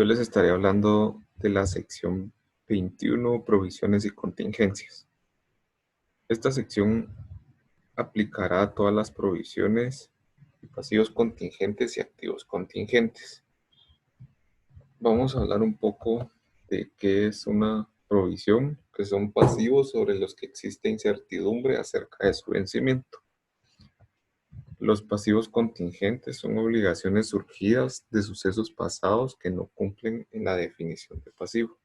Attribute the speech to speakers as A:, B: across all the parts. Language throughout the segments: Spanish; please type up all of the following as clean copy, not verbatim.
A: Yo les estaré hablando de la sección 21, provisiones y contingencias. Esta sección aplicará a todas las provisiones y pasivos contingentes y activos contingentes. Vamos a hablar un poco de qué es una provisión, que son pasivos sobre los que existe incertidumbre acerca de su vencimiento. Los pasivos contingentes son obligaciones surgidas de sucesos pasados que no cumplen en la definición de pasivo.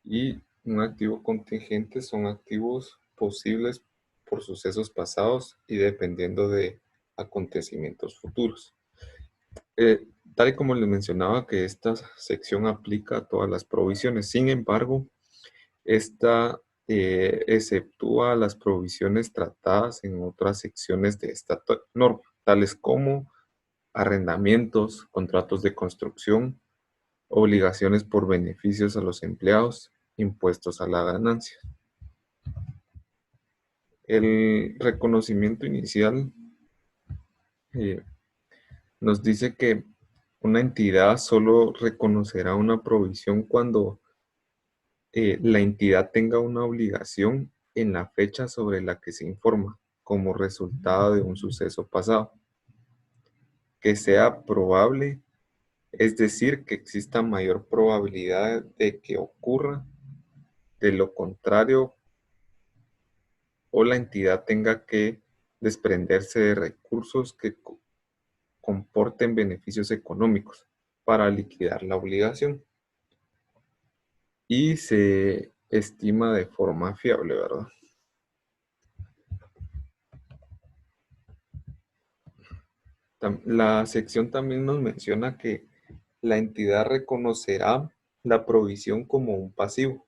A: Y un activo contingente son activos posibles por sucesos pasados y dependiendo de acontecimientos futuros. Tal y como les mencionaba que esta sección aplica a todas las provisiones. Sin embargo, esta exceptúa las provisiones tratadas en otras secciones de esta norma, tales como arrendamientos, contratos de construcción, obligaciones por beneficios a los empleados, impuestos a la ganancia. El reconocimiento inicial nos dice que una entidad solo reconocerá una provisión cuando la entidad tenga una obligación en la fecha sobre la que se informa como resultado de un suceso pasado, que sea probable, es decir, que exista mayor probabilidad de que ocurra. De lo contrario, o la entidad tenga que desprenderse de recursos que comporten beneficios económicos para liquidar la obligación. Y se estima de forma fiable, ¿verdad? La sección también nos menciona que la entidad reconocerá la provisión como un pasivo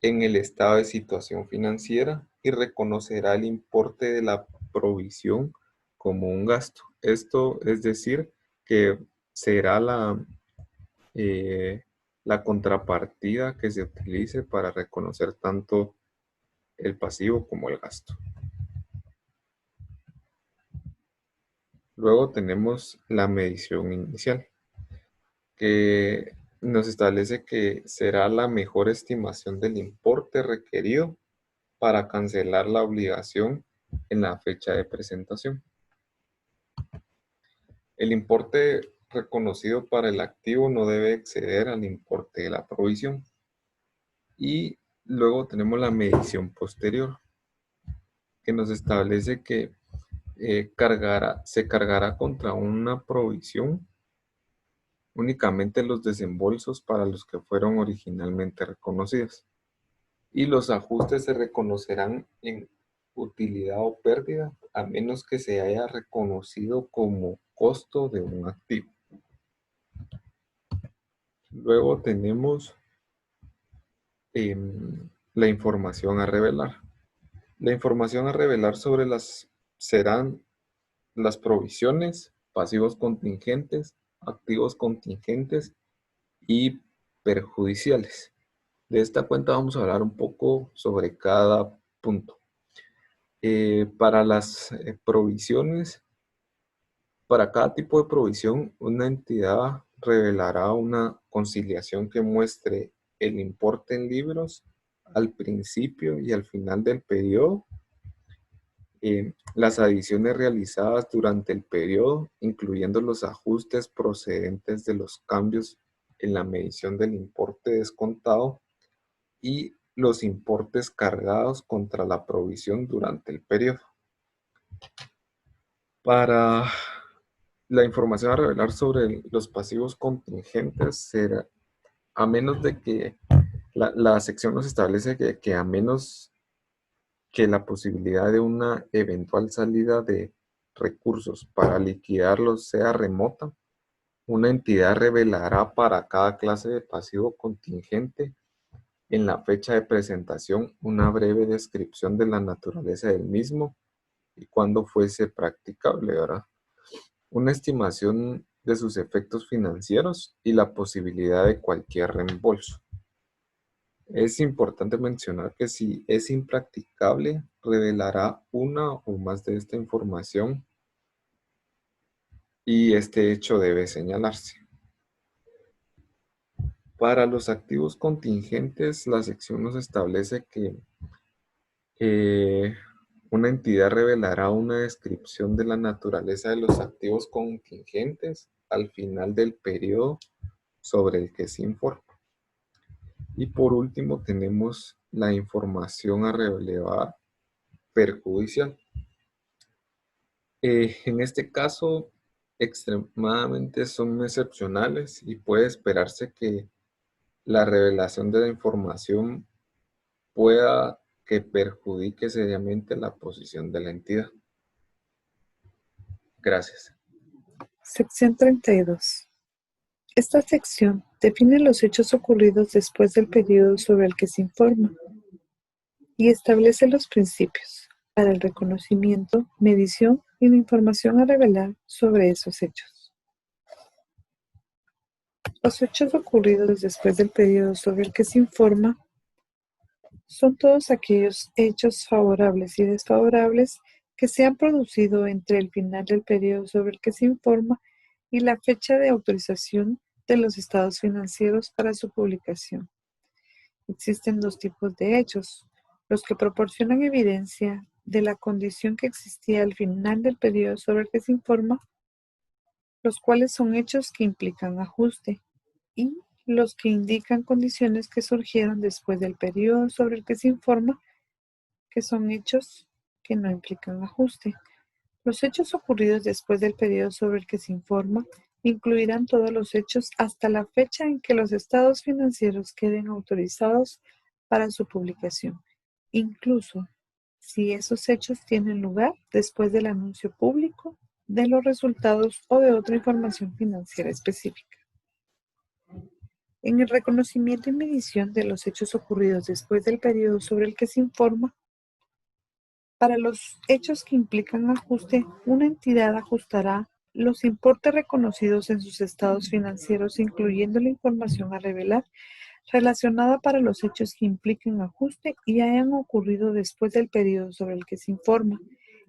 A: en el estado de situación financiera y reconocerá el importe de la provisión como un gasto. Esto es decir, que será la contrapartida que se utilice para reconocer tanto el pasivo como el gasto. Luego tenemos la medición inicial, que nos establece que será la mejor estimación del importe requerido para cancelar la obligación en la fecha de presentación. El importe reconocido para el activo no debe exceder al importe de la provisión. Y luego tenemos la medición posterior, que nos establece que se cargará contra una provisión únicamente los desembolsos para los que fueron originalmente reconocidos. Y los ajustes se reconocerán en utilidad o pérdida a menos que se haya reconocido como costo de un activo. Luego tenemos la información a revelar. La información a revelar serán las provisiones, pasivos contingentes, activos contingentes y perjudiciales. De esta cuenta vamos a hablar un poco sobre cada punto. Para las provisiones, para cada tipo de provisión, una entidad revelará una conciliación que muestre el importe en libros al principio y al final del periodo, las adiciones realizadas durante el periodo, incluyendo los ajustes procedentes de los cambios en la medición del importe descontado y los importes cargados contra la provisión durante el periodo. Para la información a revelar sobre los pasivos contingentes será, a menos de que la sección nos establece que a menos que la posibilidad de una eventual salida de recursos para liquidarlos sea remota, una entidad revelará para cada clase de pasivo contingente en la fecha de presentación una breve descripción de la naturaleza del mismo y cuándo fuese practicable, ¿verdad? Una estimación de sus efectos financieros y la posibilidad de cualquier reembolso. Es importante mencionar que si es impracticable, revelará una o más de esta información y este hecho debe señalarse. Para los activos contingentes, la sección nos establece que una entidad revelará una descripción de la naturaleza de los activos contingentes al final del periodo sobre el que se informa. Y por último tenemos la información a revelar perjudicial. En este caso, extremadamente son excepcionales y puede esperarse que la revelación de la información pueda que perjudique seriamente la posición de la entidad. Gracias.
B: Sección 32. Esta sección define los hechos ocurridos después del periodo sobre el que se informa y establece los principios para el reconocimiento, medición y la información a revelar sobre esos hechos. Los hechos ocurridos después del periodo sobre el que se informa son todos aquellos hechos favorables y desfavorables que se han producido entre el final del periodo sobre el que se informa y la fecha de autorización de los estados financieros para su publicación. Existen dos tipos de hechos: los que proporcionan evidencia de la condición que existía al final del periodo sobre el que se informa, los cuales son hechos que implican ajuste, y los que indican condiciones que surgieron después del periodo sobre el que se informa, que son hechos que no implican ajuste. Los hechos ocurridos después del periodo sobre el que se informa incluirán todos los hechos hasta la fecha en que los estados financieros queden autorizados para su publicación, incluso si esos hechos tienen lugar después del anuncio público de los resultados o de otra información financiera específica. En el reconocimiento y medición de los hechos ocurridos después del periodo sobre el que se informa, para los hechos que implican ajuste, una entidad ajustará los importes reconocidos en sus estados financieros, incluyendo la información a revelar relacionada para los hechos que impliquen ajuste y hayan ocurrido después del periodo sobre el que se informa.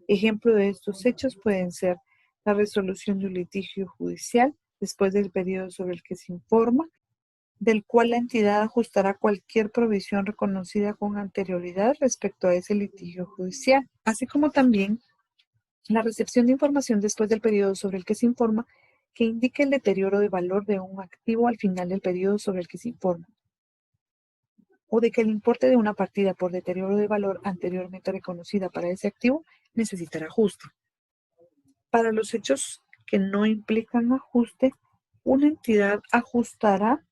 B: Ejemplo de estos hechos pueden ser la resolución de un litigio judicial después del periodo sobre el que se informa, del cual la entidad ajustará cualquier provisión reconocida con anterioridad respecto a ese litigio judicial, así como también la recepción de información después del periodo sobre el que se informa que indique el deterioro de valor de un activo al final del periodo sobre el que se informa, o de que el importe de una partida por deterioro de valor anteriormente reconocida para ese activo necesitará ajuste. Para los hechos que no implican ajuste, una entidad ajustará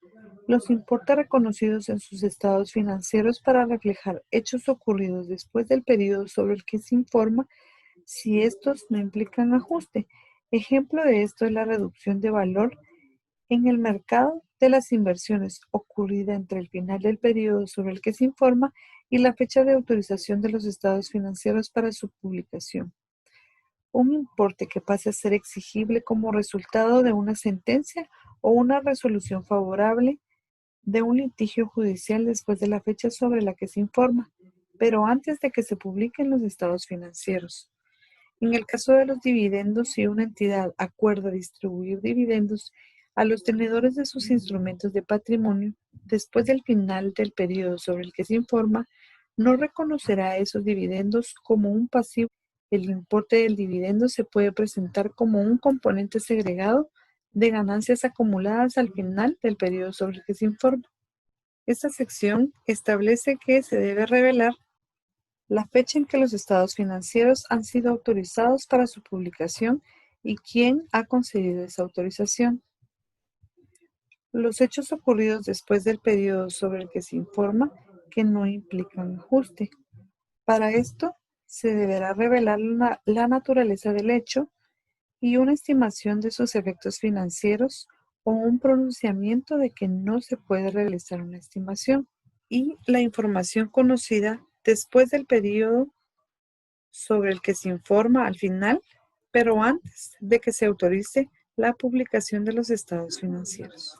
B: los importes reconocidos en sus estados financieros para reflejar hechos ocurridos después del periodo sobre el que se informa si estos no implican ajuste. Ejemplo de esto es la reducción de valor en el mercado de las inversiones ocurrida entre el final del periodo sobre el que se informa y la fecha de autorización de los estados financieros para su publicación. Un importe que pase a ser exigible como resultado de una sentencia o una resolución favorable de un litigio judicial después de la fecha sobre la que se informa, pero antes de que se publiquen los estados financieros. En el caso de los dividendos, si una entidad acuerda distribuir dividendos a los tenedores de sus instrumentos de patrimonio, después del final del periodo sobre el que se informa, no reconocerá esos dividendos como un pasivo. El importe del dividendo se puede presentar como un componente segregado de ganancias acumuladas al final del periodo sobre el que se informa. Esta sección establece que se debe revelar la fecha en que los estados financieros han sido autorizados para su publicación y quién ha concedido esa autorización. Los hechos ocurridos después del periodo sobre el que se informa que no implican ajuste. Para esto, se deberá revelar la naturaleza del hecho y una estimación de sus efectos financieros o un pronunciamiento de que no se puede realizar una estimación, y la información conocida después del periodo sobre el que se informa al final, pero antes de que se autorice la publicación de los estados financieros.